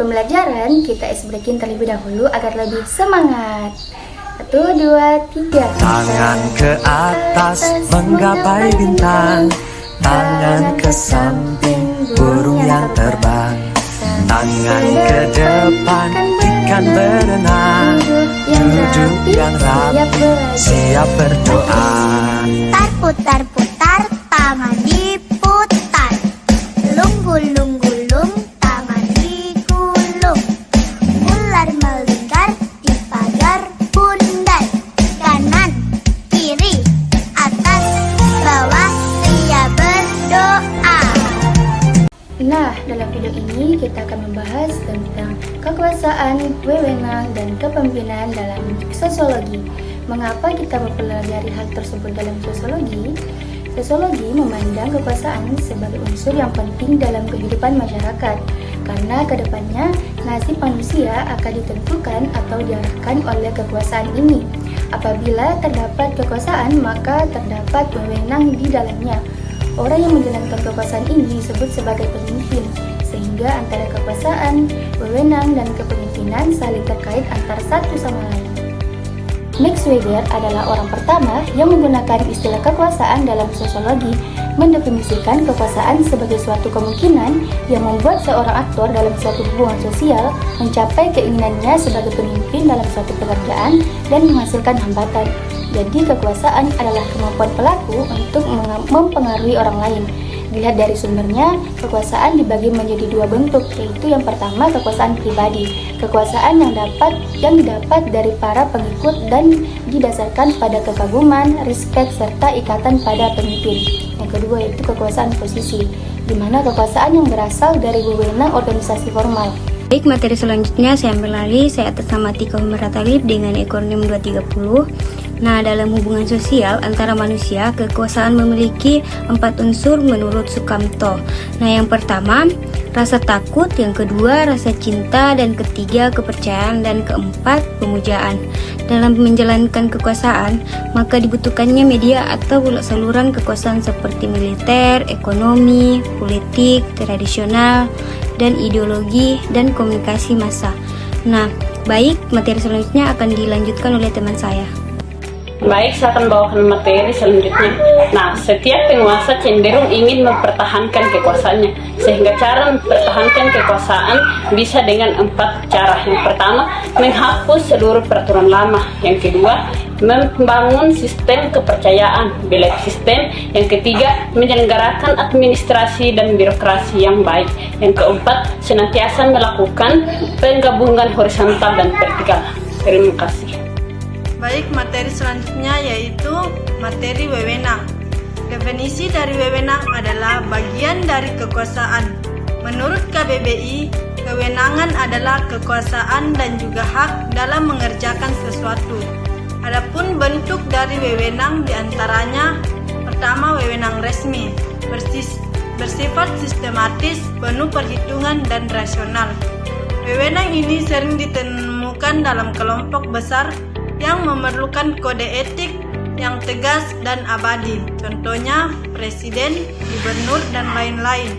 pembelajaran, kita ice breaking terlebih dahulu agar lebih semangat. 1, 2, 3. Tangan ke atas menggapai bintang, tangan ke samping burung yang terbang, tangan ke depan ikan berenang, duduk yang rapi siap berdoa. Putar-putar, tangan diputar, lunggul-lunggulung, tangan digulung, ular melingkar di pagar bundar, kanan, kiri, atas, bawah, ria berdoa. Nah, dalam video ini kita akan membahas tentang kekuasaan, wewenang, dan kepemimpinan dalam sosiologi. Mengapa kita mempelajari hal tersebut dalam sosiologi? Sosiologi memandang kekuasaan sebagai unsur yang penting dalam kehidupan masyarakat, karena kedepannya nasib manusia akan ditentukan atau diarahkan oleh kekuasaan ini. Apabila terdapat kekuasaan, maka terdapat wewenang di dalamnya. Orang yang menjalankan kekuasaan ini disebut sebagai pemimpin, sehingga antara kekuasaan, wewenang, dan kepemimpinan saling terkait antara satu sama lain. Max Weber adalah orang pertama yang menggunakan istilah kekuasaan dalam sosiologi, mendefinisikan kekuasaan sebagai suatu kemungkinan yang membuat seorang aktor dalam suatu hubungan sosial mencapai keinginannya sebagai pemimpin dalam suatu pekerjaan dan menghasilkan hambatan. Jadi kekuasaan adalah kemampuan pelaku untuk mempengaruhi orang lain. Dilihat dari sumbernya, kekuasaan dibagi menjadi dua bentuk, yaitu yang pertama kekuasaan pribadi, kekuasaan yang didapat dari para pengikut dan didasarkan pada kekaguman, respek, serta ikatan pada pemimpin. Yang kedua yaitu kekuasaan posisi, di mana kekuasaan yang berasal dari wewenang organisasi formal. Baik, materi selanjutnya saya ambil alih, saya atas nama Tika Umar Talib dengan ekronim 230. Nah, dalam hubungan sosial antara manusia, kekuasaan memiliki 4 unsur menurut Sukamto. Nah, yang pertama, rasa takut, yang kedua, rasa cinta, dan ketiga, kepercayaan, dan keempat, pemujaan. Dalam menjalankan kekuasaan, maka dibutuhkannya media atau saluran kekuasaan seperti militer, ekonomi, politik, tradisional, dan ideologi, dan komunikasi massa. Nah, baik, materi selanjutnya akan dilanjutkan oleh teman saya. Baik, saya akan bawakan materi selanjutnya. Nah, setiap penguasa cenderung ingin mempertahankan kekuasaannya, sehingga cara mempertahankan kekuasaan bisa dengan 4 cara. Yang pertama, menghapus seluruh peraturan lama. Yang kedua, membangun sistem kepercayaan, belief sistem. Yang ketiga, menyelenggarakan administrasi dan birokrasi yang baik. Yang keempat, senantiasa melakukan penggabungan horizontal dan vertikal. Terima kasih. Baik, materi selanjutnya yaitu materi wewenang. Definisi dari wewenang adalah bagian dari kekuasaan. Menurut KBBI, kewenangan adalah kekuasaan dan juga hak dalam mengerjakan sesuatu. Adapun bentuk dari wewenang diantaranya, pertama, wewenang resmi, bersifat sistematis, penuh perhitungan dan rasional. Wewenang ini sering ditemukan dalam kelompok besar yang memerlukan kode etik yang tegas dan abadi, contohnya presiden, gubernur, dan lain-lain.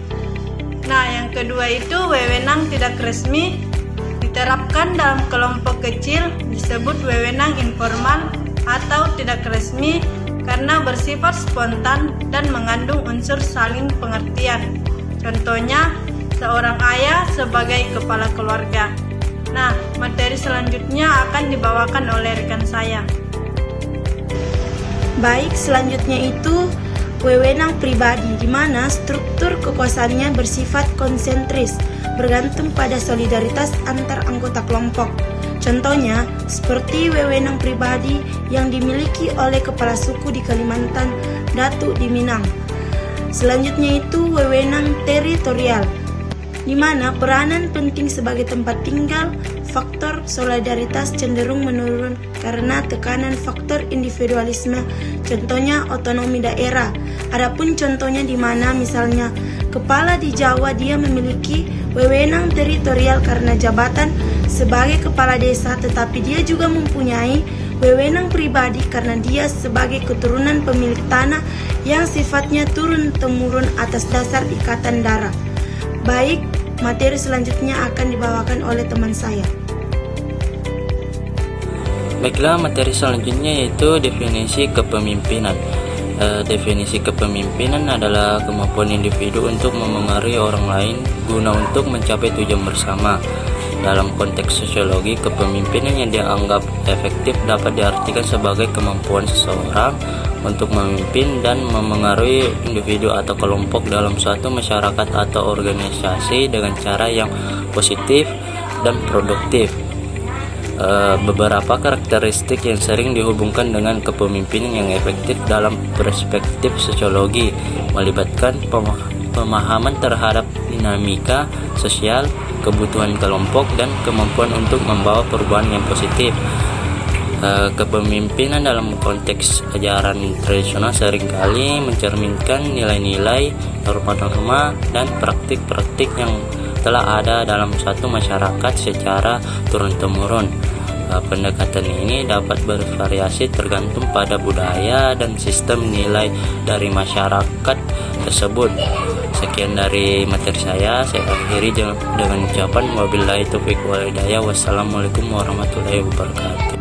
Nah, yang kedua itu wewenang tidak resmi, diterapkan dalam kelompok kecil, disebut wewenang informal atau tidak resmi karena bersifat spontan dan mengandung unsur saling pengertian, contohnya seorang ayah sebagai kepala keluarga. Nah, materi selanjutnya akan dibawakan oleh rekan saya. Baik, selanjutnya itu wewenang pribadi, di mana struktur kekuasaannya bersifat konsentris, bergantung pada solidaritas antar anggota kelompok. Contohnya, seperti wewenang pribadi yang dimiliki oleh kepala suku di Kalimantan, Datuk di Minang. Selanjutnya itu wewenang teritorial, di mana peranan penting sebagai tempat tinggal, faktor solidaritas cenderung menurun karena tekanan faktor individualisme, contohnya otonomi daerah. Adapun contohnya di mana misalnya kepala di Jawa dia memiliki wewenang teritorial karena jabatan sebagai kepala desa, tetapi dia juga mempunyai wewenang pribadi karena dia sebagai keturunan pemilik tanah yang sifatnya turun-temurun atas dasar ikatan darah. Baik, Materi selanjutnya akan dibawakan oleh teman saya. Baiklah, materi selanjutnya yaitu definisi kepemimpinan. Definisi kepemimpinan adalah kemampuan individu untuk memengaruhi orang lain guna untuk mencapai tujuan bersama. Dalam konteks sosiologi, kepemimpinan yang dianggap efektif dapat diartikan sebagai kemampuan seseorang untuk memimpin dan memengaruhi individu atau kelompok dalam suatu masyarakat atau organisasi dengan cara yang positif dan produktif. Beberapa karakteristik yang sering dihubungkan dengan kepemimpinan yang efektif dalam perspektif sosiologi melibatkan pemahaman terhadap dinamika sosial, kebutuhan kelompok, dan kemampuan untuk membawa perubahan yang positif. Kepemimpinan dalam konteks ajaran tradisional seringkali mencerminkan nilai-nilai, norma-norma, dan praktik-praktik yang telah ada dalam suatu masyarakat secara turun-temurun. Pendekatan ini dapat bervariasi tergantung pada budaya dan sistem nilai dari masyarakat tersebut. Sekian dari materi saya akhiri dengan ucapan wabillahi taufiq wal hidayah. Wassalamualaikum warahmatullahi wabarakatuh.